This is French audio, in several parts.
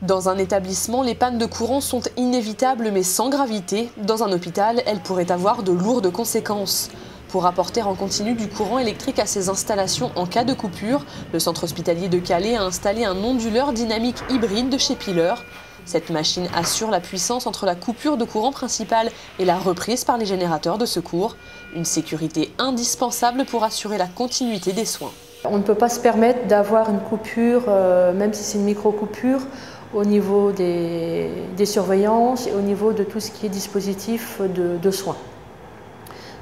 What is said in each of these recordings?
Dans un établissement, les pannes de courant sont inévitables mais sans gravité. Dans un hôpital, elles pourraient avoir de lourdes conséquences. Pour apporter en continu du courant électrique à ces installations en cas de coupure, le centre hospitalier de Calais a installé un onduleur dynamique hybride de chez Piler. Cette machine assure la puissance entre la coupure de courant principale et la reprise par les générateurs de secours. Une sécurité indispensable pour assurer la continuité des soins. On ne peut pas se permettre d'avoir une coupure, même si c'est une micro-coupure, au niveau des surveillances et au niveau de tout ce qui est dispositif de soins.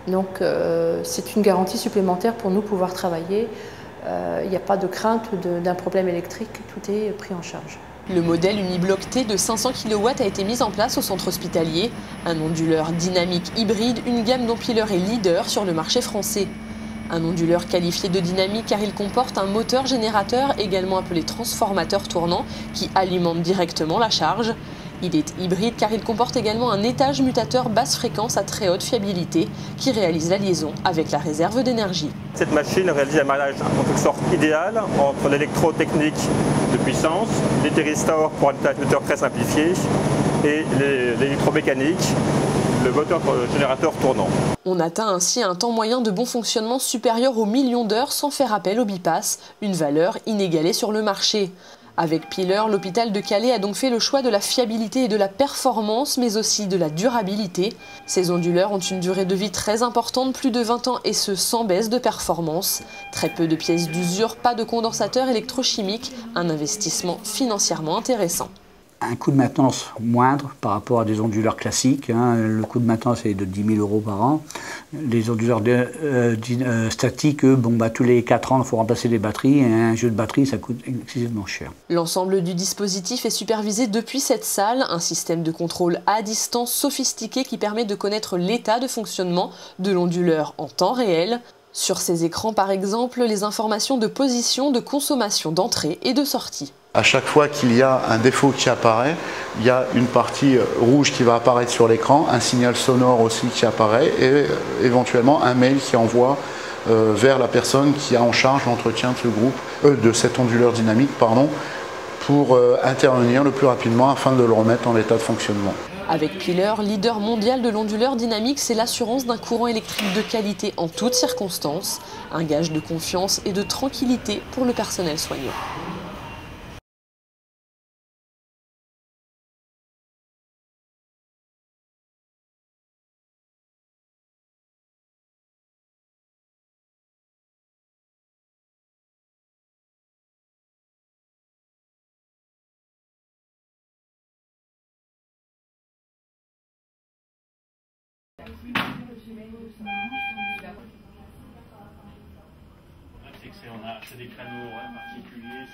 Donc c'est une garantie supplémentaire pour nous pouvoir travailler. Il n'y a pas de crainte d'un problème électrique, tout est pris en charge. Le modèle Unibloc T de 500 kW a été mis en place au centre hospitalier. Un onduleur dynamique hybride, une gamme dont Piler est leader sur le marché français. Un onduleur qualifié de dynamique car il comporte un moteur générateur, également appelé transformateur tournant, qui alimente directement la charge. Il est hybride car il comporte également un étage mutateur basse fréquence à très haute fiabilité qui réalise la liaison avec la réserve d'énergie. Cette machine réalise un mariage en quelque sorte idéal entre l'électrotechnique de puissance, les thyristors pour un étage moteur très simplifié et l'électromécanique, le moteur générateur tournant. On atteint ainsi un temps moyen de bon fonctionnement supérieur aux millions d'heures sans faire appel au bypass, une valeur inégalée sur le marché. Avec Piler, l'hôpital de Calais a donc fait le choix de la fiabilité et de la performance, mais aussi de la durabilité. Ces onduleurs ont une durée de vie très importante, plus de 20 ans, et ce sans baisse de performance. Très peu de pièces d'usure, pas de condensateur électrochimique, un investissement financièrement intéressant. Un coût de maintenance moindre par rapport à des onduleurs classiques. Le coût de maintenance est de 10 000 € par an. Les onduleurs statiques, tous les 4 ans, il faut remplacer les batteries. Et un jeu de batterie, ça coûte excessivement cher. L'ensemble du dispositif est supervisé depuis cette salle. Un système de contrôle à distance sophistiqué qui permet de connaître l'état de fonctionnement de l'onduleur en temps réel. Sur ces écrans, par exemple, les informations de position, de consommation d'entrée et de sortie. À chaque fois qu'il y a un défaut qui apparaît, il y a une partie rouge qui va apparaître sur l'écran, un signal sonore aussi qui apparaît et éventuellement un mail qui envoie vers la personne qui a en charge l'entretien de ce groupe, de cet onduleur dynamique, pour intervenir le plus rapidement afin de le remettre en état de fonctionnement. Avec Piler, leader mondial de l'onduleur dynamique, c'est l'assurance d'un courant électrique de qualité en toutes circonstances, un gage de confiance et de tranquillité pour le personnel soignant. C'est des créneaux particuliers.